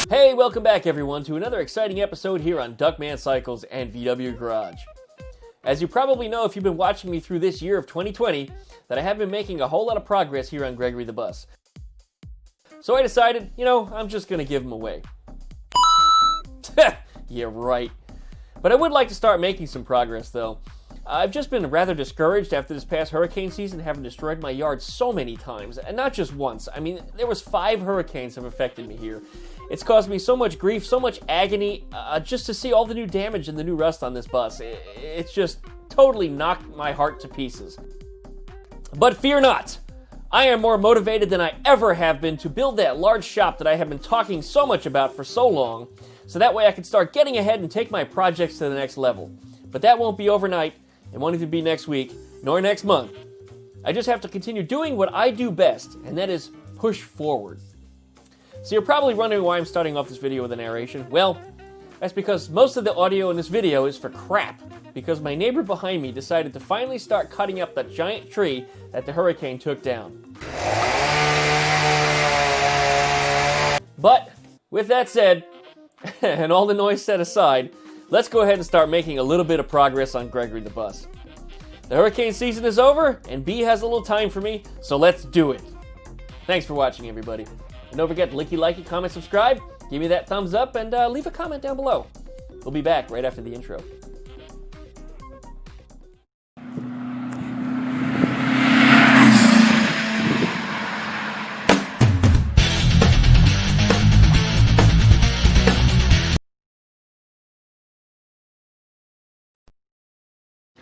Hey, welcome back everyone to another exciting episode here on DuckmanCycles and VW Garage. As you probably know if you've been watching me through this year of 2020, that I have been making a whole lot of progress here on Gregory the Bus. So I decided, I'm just going to give them away. Yeah, right. But I would like to start making some progress though. I've just been rather discouraged after this past hurricane season, having destroyed my yard so many times, and not just once. I mean, there was 5 hurricanes have affected me here. It's caused me so much grief, so much agony, just to see all the new damage and the new rust on this bus. It's just totally knocked my heart to pieces. But fear not! I am more motivated than I ever have been to build that large shop that I have been talking so much about for so long, so that way I can start getting ahead and take my projects to the next level. But that won't be overnight. It won't even be next week, nor next month. I just have to continue doing what I do best, and that is push forward. So you're probably wondering why I'm starting off this video with a narration. Well, that's because most of the audio in this video is for crap, because my neighbor behind me decided to finally start cutting up that giant tree that the hurricane took down. But, with that said, and all the noise set aside, let's go ahead and start making a little bit of progress on Gregory the Bus. The hurricane season is over, and B has a little time for me, so let's do it. Thanks for watching, everybody. And don't forget to like, comment, subscribe, give me that thumbs up, and leave a comment down below. We'll be back right after the intro.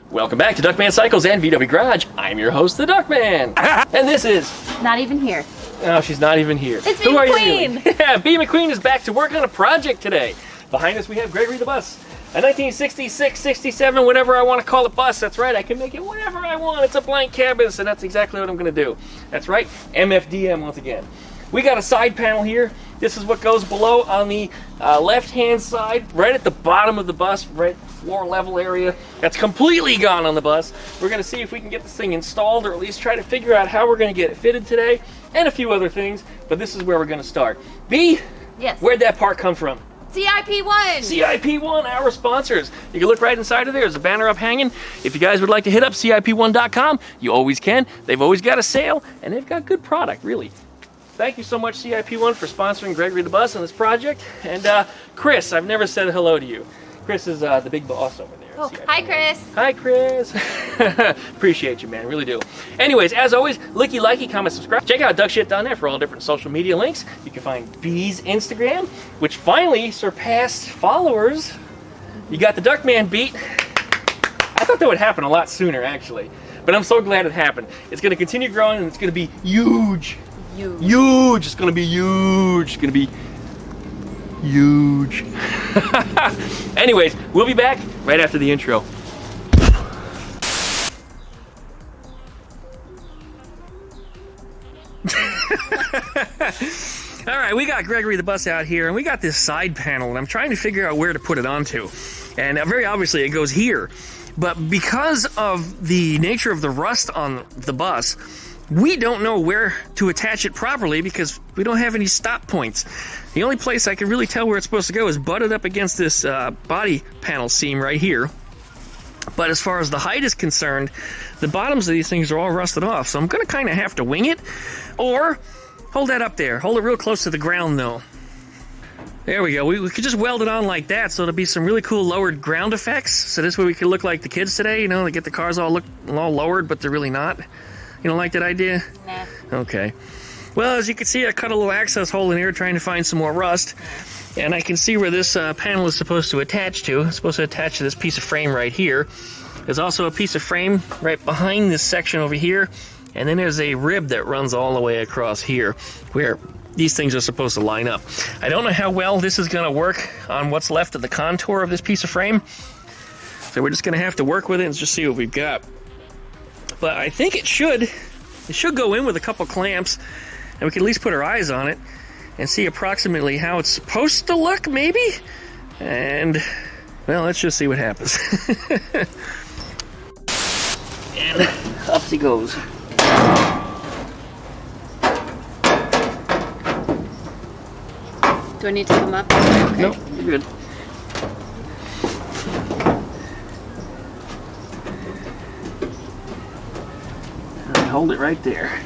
Welcome back to DuckmanCycles and VW Garage. I'm your host, the Duckman. And this is... Not even here. Oh, she's not even here. It's B. McQueen! Yeah, B. McQueen is back to work on a project today. Behind us we have Gregory the Bus. A 1966, 67, whatever I want to call it bus. That's right, I can make it whatever I want. It's a blank canvas, and that's exactly what I'm going to do. That's right, MFDM once again. We got a side panel here. This is what goes below on the left-hand side, right at the bottom of the bus, right floor level area. That's completely gone on the bus. We're going to see if we can get this thing installed, or at least try to figure out how we're going to get it fitted today, and a few other things, but this is where we're going to start. B? Yes? Where'd that part come from? CIP1! CIP1, our sponsors. You can look right inside of there. There's a banner up hanging. If you guys would like to hit up CIP1.com, you always can. They've always got a sale, and they've got good product, really. Thank you so much, CIP1, for sponsoring Gregory the Bus on this project. And Chris, I've never said hello to you. Chris is the big boss over there. Oh, hi, Chris. Hi, Chris. Appreciate you, man. Really do. Anyways, as always, likey, comment, subscribe. Check out DuckShit.net for all different social media links. You can find B's Instagram, which finally surpassed followers. You got the Duckman beat. I thought that would happen a lot sooner, actually. But I'm so glad it happened. It's going to continue growing, and it's going to be huge. Huge. It's going to be huge. It's going to be huge. Anyways, we'll be back right after the intro. All right, we got Gregory the Bus out here, and we got this side panel, and I'm trying to figure out where to put it onto. And very obviously it goes here. But because of the nature of the rust on the bus, we don't know where to attach it properly because we don't have any stop points. The only place I can really tell where it's supposed to go is butted up against this body panel seam right here. But as far as the height is concerned, the bottoms of these things are all rusted off. So I'm going to kind of have to wing it. Or hold that up there. Hold it real close to the ground though. There we go. We could just weld it on like that, so it'll be some really cool lowered ground effects. So this way we could look like the kids today, they get the cars all lowered, but they're really not. You don't like that idea? Nah. Okay. Well, as you can see, I cut a little access hole in here trying to find some more rust. And I can see where this panel is supposed to attach to. It's supposed to attach to this piece of frame right here. There's also a piece of frame right behind this section over here. And then there's a rib that runs all the way across here where these things are supposed to line up. I don't know how well this is going to work on what's left of the contour of this piece of frame. So we're just going to have to work with it and just see what we've got. But I think it should go in with a couple clamps, and we can at least put our eyes on it and see approximately how it's supposed to look, maybe? And, well, let's just see what happens. And up she goes. Do I need to come up? Okay. Nope, you're good. Alright, hold it right there.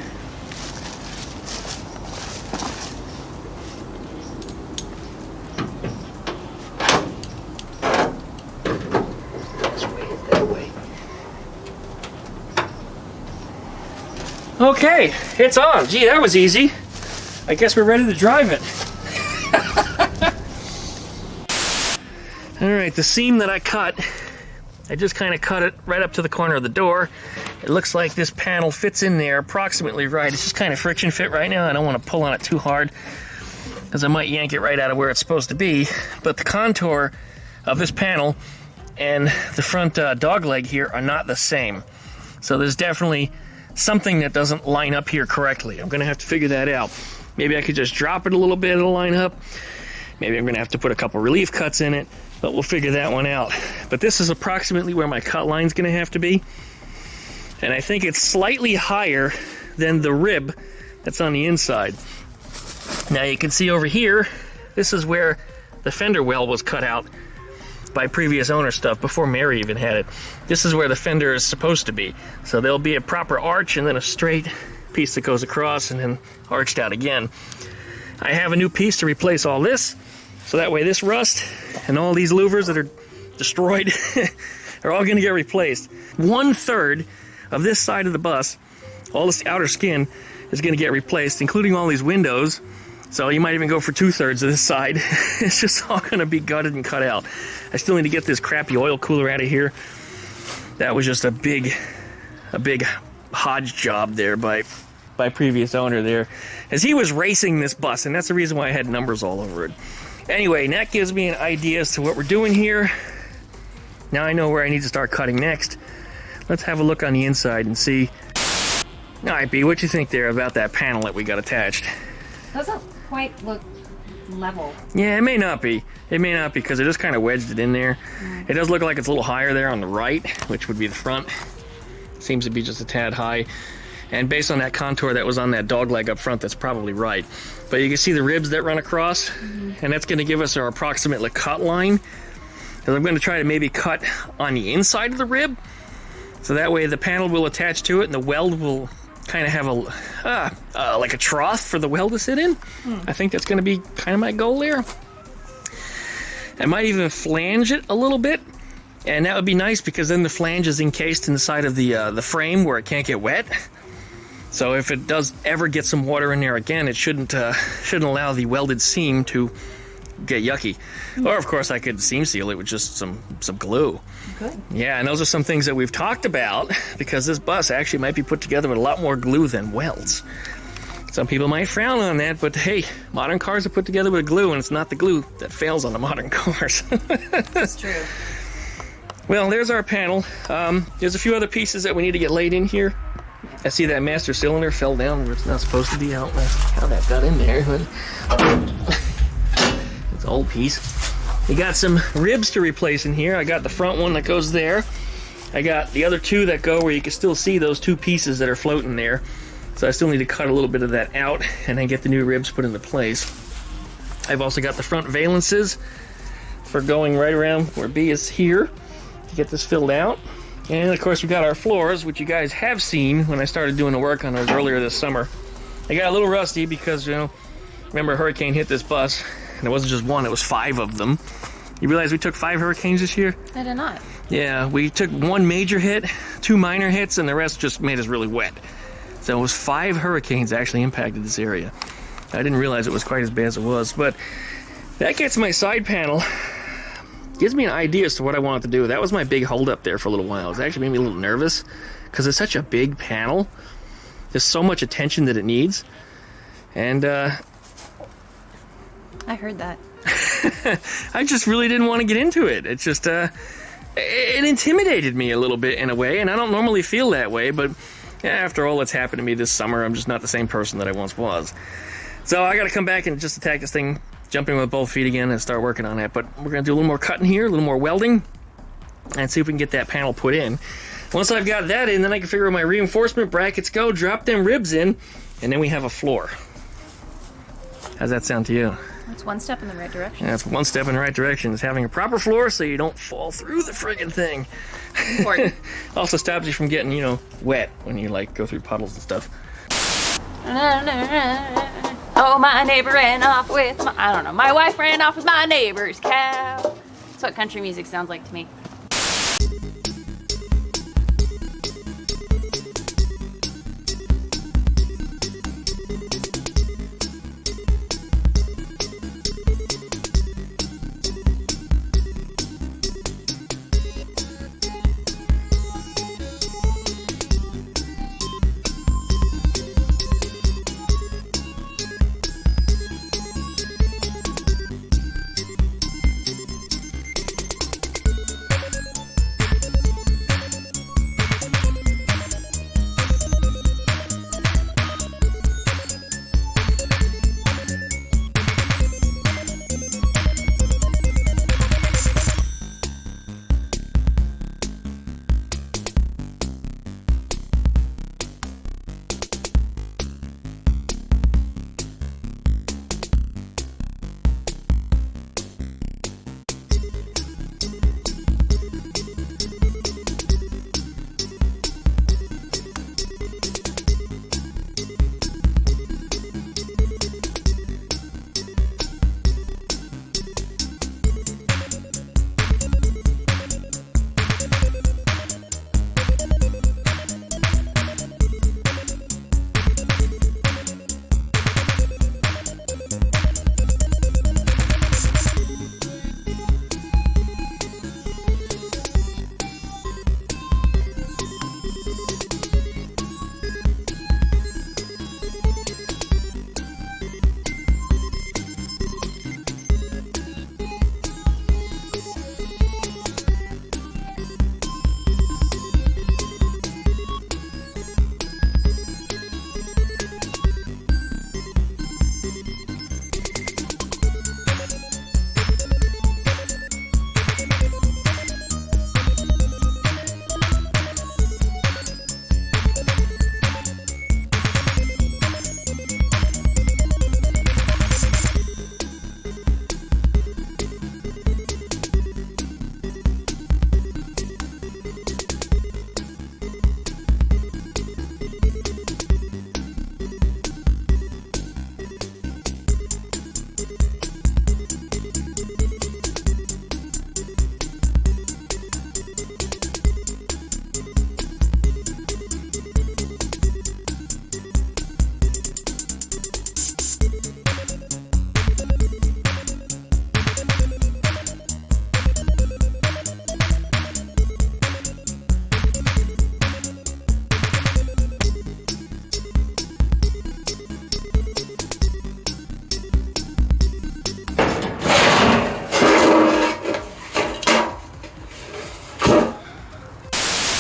Okay, it's on. Gee, that was easy. I guess we're ready to drive it. Alright, the seam that I cut, I just kind of cut it right up to the corner of the door. It looks like this panel fits in there approximately right. It's just kind of friction fit right now. I don't want to pull on it too hard because I might yank it right out of where it's supposed to be. But the contour of this panel and the front dog leg here are not the same. So there's definitely something that doesn't line up here correctly. I'm going to have to figure that out. Maybe I could just drop it a little bit, it'll line up. Maybe I'm going to have to put a couple relief cuts in it, but we'll figure that one out. But this is approximately where my cut line's going to have to be. And I think it's slightly higher than the rib that's on the inside. Now you can see over here, this is where the fender well was cut out by previous owner stuff, before Mary even had it. This is where the fender is supposed to be. So there'll be a proper arch and then a straight piece that goes across and then arched out again. I have a new piece to replace all this, so that way this rust and all these louvers that are destroyed are all going to get replaced. 1/3 of this side of the bus, all this outer skin, is going to get replaced, including all these windows. So you might even go for 2/3 of this side. It's just all going to be gutted and cut out. I still need to get this crappy oil cooler out of here. That was just a big hodge job there by previous owner there, as he was racing this bus, and that's the reason why I had numbers all over it. Anyway, that gives me an idea as to what we're doing here. Now I know where I need to start cutting next. Let's have a look on the inside and see. All right, B, what you think there about that panel that we got attached? Doesn't quite look level. Yeah, it may not be. It may not be because it just kind of wedged it in there. It does look like it's a little higher there on the right, which would be the front. Seems to be just a tad high. And based on that contour that was on that dog leg up front, that's probably right. But you can see the ribs that run across, and that's going to give us our approximate cut line. Because I'm going to try to maybe cut on the inside of the rib, so that way the panel will attach to it and the weld will kind of have a like a trough for the weld to sit in. I think that's going to be kind of my goal there. I might even flange it a little bit, and that would be nice because then the flange is encased in the side of the frame where it can't get wet. So if it does ever get some water in there again, it shouldn't allow the welded seam to get yucky. Or of course I could seam seal it with just some glue. Good. Yeah, and those are some things that we've talked about, because this bus actually might be put together with a lot more glue than welds. Some people might frown on that, but hey, modern cars are put together with glue, and it's not the glue that fails on the modern cars. That's true. Well, there's our panel. There's a few other pieces that we need to get laid in here. I see that master cylinder fell down where it's not supposed to be. I don't know how that got in there, but it's an old piece. We got some ribs to replace in here. I got the front one that goes there. I got the other two that go where you can still see those two pieces that are floating there. So I still need to cut a little bit of that out and then get the new ribs put into place. I've also got the front valances for going right around where B is here to get this filled out. And of course we got our floors, which you guys have seen when I started doing the work on those earlier this summer. They got a little rusty because, remember a hurricane hit this bus, and it wasn't just one, it was 5 of them. You realize we took 5 hurricanes this year? I did not. Yeah, we took 1 major hit, 2 minor hits, and the rest just made us really wet. So it was 5 hurricanes actually impacted this area. I didn't realize it was quite as bad as it was, but that gets my side panel. Gives me an idea as to what I want to do. That was my big holdup there for a little while. It actually made me a little nervous because it's such a big panel. There's so much attention that it needs. And I heard that. I just really didn't want to get into it. It's just, it intimidated me a little bit in a way, and I don't normally feel that way, but after all that's happened to me this summer, I'm just not the same person that I once was. So I got to come back and just attack this thing, jump in with both feet again and start working on that. But we're going to do a little more cutting here, a little more welding, and see if we can get that panel put in. Once I've got that in, then I can figure where my reinforcement brackets go, drop them ribs in, and then we have a floor. How's that sound to you? That's one step in the right direction. And that's one step in the right direction, is having a proper floor so you don't fall through the friggin' thing. Important. Also stops you from getting, you know, wet when you like go through puddles and stuff. Oh, my neighbor ran off with my, I don't know, my wife ran off with my neighbor's cow. That's what country music sounds like to me.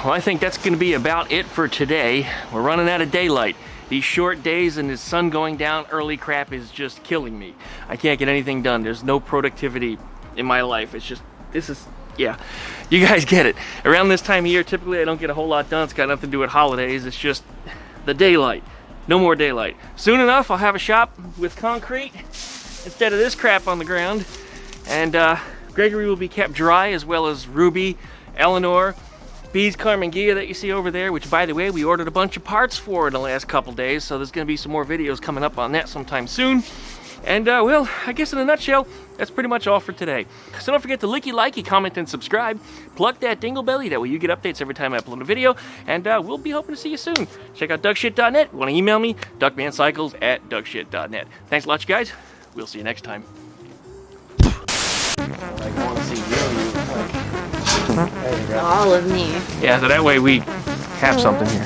Well, I think that's going to be about it for today. We're running out of daylight. These short days and the sun going down early crap is just killing me. I can't get anything done. There's no productivity in my life. It's just, yeah, you guys get it. Around this time of year, typically I don't get a whole lot done. It's got nothing to do with holidays. It's just the daylight. No more daylight. Soon enough, I'll have a shop with concrete instead of this crap on the ground. And Gregory will be kept dry, as well as Ruby, Eleanor, Bees Carmangia that you see over there, which, by the way, we ordered a bunch of parts for in the last couple days, so there's going to be some more videos coming up on that sometime soon. And, well, I guess in a nutshell, that's pretty much all for today. So don't forget to likey, comment, and subscribe. Plug that dingle belly, that way you get updates every time I upload a video, and we'll be hoping to see you soon. Check out duckshit.net. Want to email me? duckmancycles@duckshit.net. Thanks a lot, you guys. We'll see you next time. All of me. Yeah, so that way we have something here.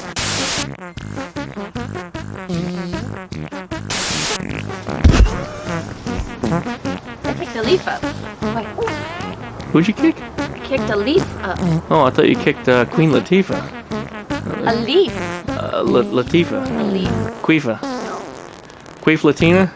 I picked a leaf up. Wait. Who'd you kick? I kicked a leaf up. Oh, I thought you kicked Queen Latifah. A leaf. Latifah. A leaf. Queefa. No. Queef Latina?